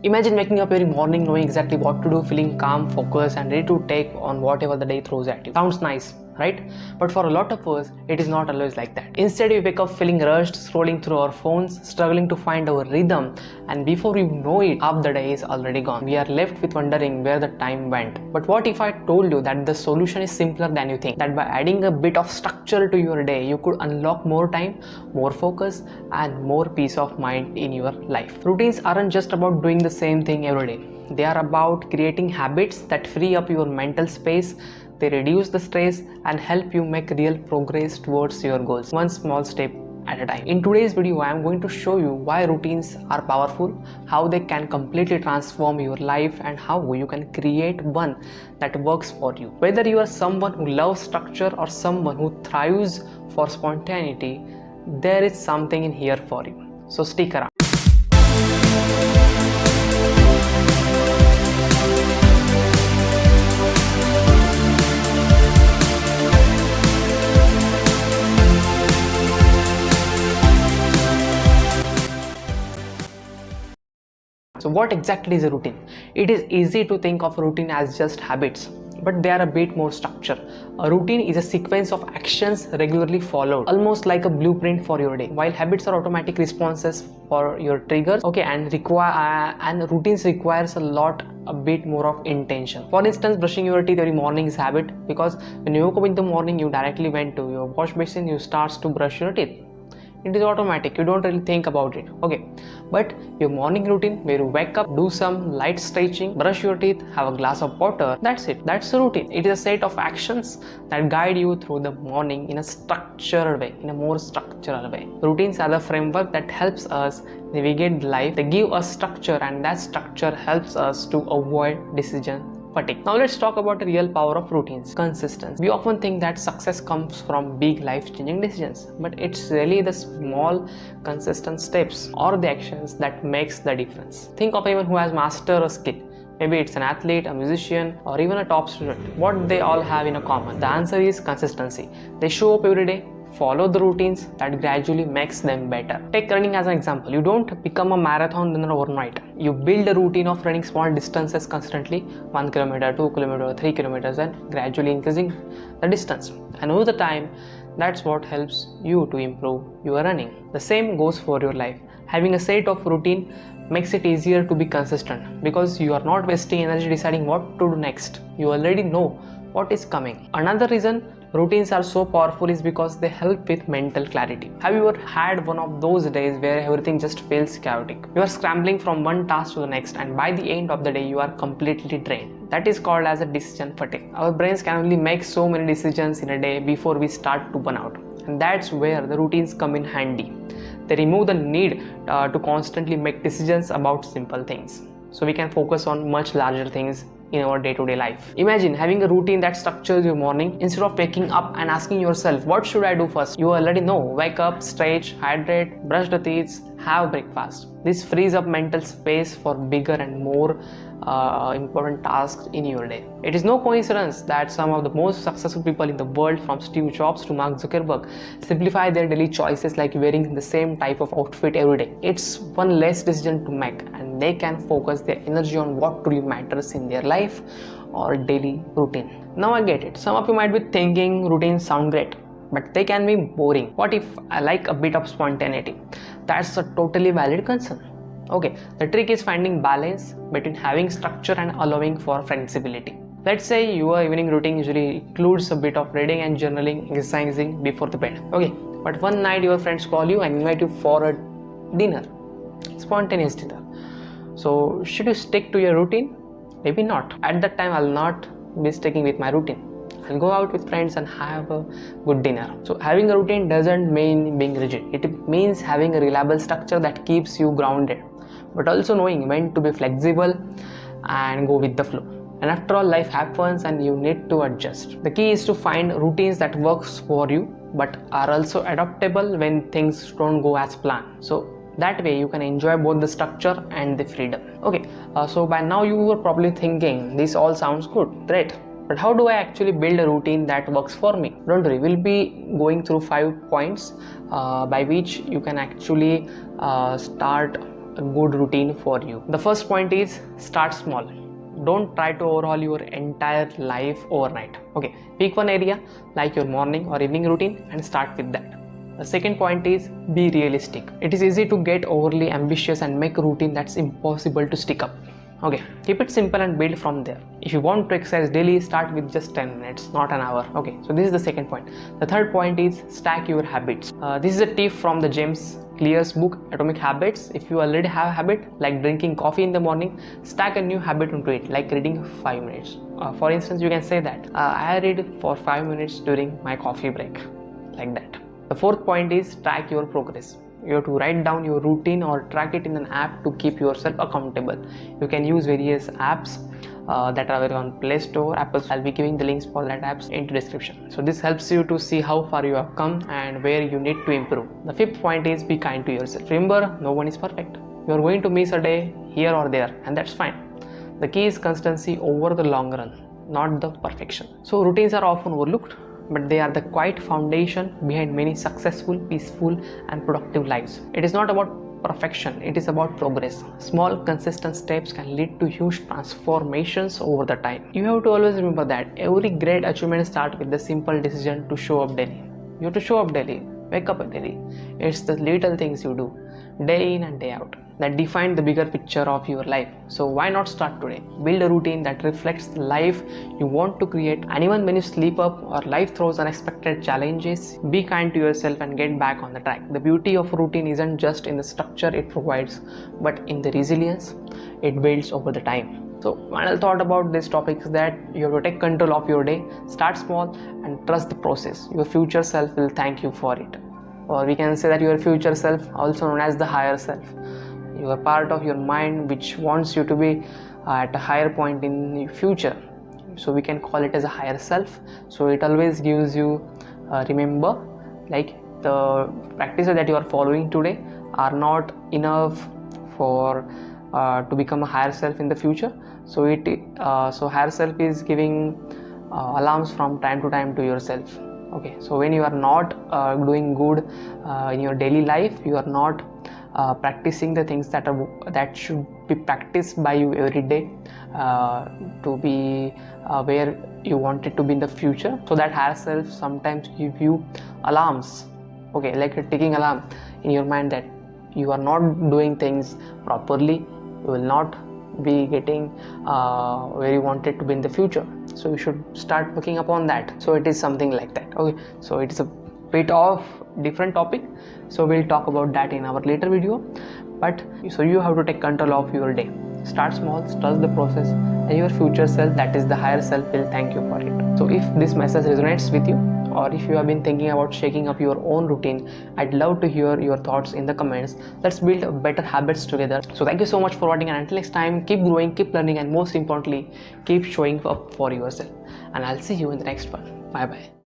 Imagine waking up every morning knowing exactly what to do, feeling calm, focused, and ready to take on whatever the day throws at you. Sounds nice, right? But for a lot of us, it is not always like that. Instead, we wake up feeling rushed, scrolling through our phones, struggling to find our rhythm, and before we know it, half the day is already gone. We are left with wondering where the time went. But what if I told you that the solution is simpler than you think? That by adding a bit of structure to your day, you could unlock more time, more focus, and more peace of mind in your life. Routines aren't just about doing the same thing every day. They are about creating habits that free up your mental space. They reduce the stress and help you make real progress towards your goals, one small step at a time. In today's video, I am going to show you why routines are powerful, how they can completely transform your life, and how you can create one that works for you. Whether you are someone who loves structure or someone who thrives for spontaneity, there is something in here for you. So stick around. So what exactly is a routine? It is easy to think of a routine as just habits, but they are a bit more structured. A routine is a sequence of actions regularly followed, almost like a blueprint for your day, while habits are automatic responses for your triggers. And routines requires a bit more of intention. For instance, brushing your teeth every morning is habit, because when you woke up in the morning, you directly went to your wash basin, you start to brush your teeth. It is automatic, you don't really think about it. But your morning routine, where you wake up, do some light stretching, brush your teeth, have a glass of water, that's it. That's a routine. It is a set of actions that guide you through the morning in a structured way, in a more structural way. Routines are the framework that helps us navigate life. They give us structure, and that structure helps us to avoid decision fatigue. Now let's talk about the real power of routines. Consistency. We often think that success comes from big life-changing decisions, but it's really the small, consistent steps or the actions that makes the difference. Think of anyone who has mastered a skill. Maybe it's an athlete, a musician, or even a top student. What they all have in common? The answer is consistency. They show up every day, follow the routines that gradually makes them better. Take running as an example. You don't become a marathon runner overnight. You build a routine of running small distances constantly, 1 kilometer, 2 kilometers, 3 kilometers, and gradually increasing the distance. And over the time, that's what helps you to improve your running. The same goes for your life. Having a set of routine makes it easier to be consistent, because you are not wasting energy deciding what to do next. You already know what is coming. Another reason routines are so powerful is because they help with mental clarity. Have you ever had one of those days where everything just feels chaotic? You are scrambling from one task to the next, and by the end of the day you are completely drained. That is called as a decision fatigue. Our brains can only make so many decisions in a day before we start to burn out, and that's where the routines come in handy. They remove the need to constantly make decisions about simple things, so we can focus on much larger things in our day-to-day life. Imagine having a routine that structures your morning. Instead of waking up and asking yourself, what should I do first? You already know. Wake up, stretch, hydrate, brush the teeth, have breakfast. This frees up mental space for bigger and more important tasks in your day. It is no coincidence that some of the most successful people in the world, from Steve Jobs to Mark Zuckerberg, simplify their daily choices like wearing the same type of outfit every day. It's one less decision to make, and they can focus their energy on what truly matters in their life or daily routine. Now I get it. Some of you might be thinking routines sound great, but they can be boring. What if I like a bit of spontaneity? That's a totally valid concern. The trick is finding balance between having structure and allowing for flexibility. Let's say your evening routine usually includes a bit of reading and journaling, exercising before the bed. But one night your friends call you and invite you for a dinner, spontaneous dinner. So should you stick to your routine? Maybe not. At that time I'll not be sticking with my routine. I'll go out with friends and have a good dinner. So having a routine doesn't mean being rigid. It means having a reliable structure that keeps you grounded, but also knowing when to be flexible and go with the flow. And after all, life happens and you need to adjust. The key is to find routines that works for you but are also adaptable when things don't go as planned. So that way you can enjoy both the structure and the freedom. So by now you were probably thinking, this all sounds good, great, but how do I actually build a routine that works for me? Don't worry, we'll be going through 5 points by which you can actually start a good routine for you. The first point is start small. Don't try to overhaul your entire life overnight. Okay, pick one area like your morning or evening routine and start with that. The second point is be realistic. It is easy to get overly ambitious and make a routine that's impossible to stick up. Okay, keep it simple and build from there. If you want to exercise daily, start with just 10 minutes, not an hour. Okay, so this is the second point. The third point is stack your habits. This is a tip from the James Clear's book Atomic Habits. If you already have a habit like drinking coffee in the morning, stack a new habit into it, like reading 5 minutes. For instance, you can say that I read for 5 minutes during my coffee break, like that. The fourth point is track your progress. You have to write down your routine or track it in an app to keep yourself accountable. You can use various apps that are available on Play Store, Apple. I'll be giving the links for that apps into description. So this helps you to see how far you have come and where you need to improve. The fifth point is be kind to yourself. Remember, no one is perfect. You are going to miss a day here or there, and that's fine. The key is consistency over the long run, not the perfection. So routines are often overlooked, but they are the quiet foundation behind many successful, peaceful and productive lives. It is not about perfection, it is about progress. Small, consistent steps can lead to huge transformations over the time. You have to always remember that every great achievement starts with the simple decision to show up daily. You have to show up daily, wake up daily. It's the little things you do, day in and day out, that define the bigger picture of your life. So why not start today? Build a routine that reflects the life you want to create. And even when you sleep up or life throws unexpected challenges, be kind to yourself and get back on the track. The beauty of routine isn't just in the structure it provides, but in the resilience it builds over the time. So final thought about this topic is that you have to take control of your day, start small and trust the process. Your future self will thank you for it. Or we can say that your future self, also known as the higher self. You are part of your mind which wants you to be at a higher point in your future. So we can call it as a higher self. So it always gives you, remember, like the practices that you are following today are not enough for to become a higher self in the future. So so higher self is giving alarms from time to time to yourself. Okay, so when you are not doing good in your daily life, you are not practicing the things that should be practiced by you every day to be where you want it to be in the future. So that higher self sometimes give you alarms, okay, like a ticking alarm in your mind that you are not doing things properly, you will not be getting where you want it to be in the future. So you should start working upon that. So it is something like that. Okay, so it is a bit of different topic, so we'll talk about that in our later video. But so you have to take control of your day, start small, trust the process, and your future self, that is the higher self, will thank you for it. So if this message resonates with you, or if you have been thinking about shaking up your own routine, I'd love to hear your thoughts in the comments. Let's build better habits together. So thank you so much for watching, and until next time, keep growing, keep learning, and most importantly, keep showing up for yourself. And I'll see you in the next one. Bye bye.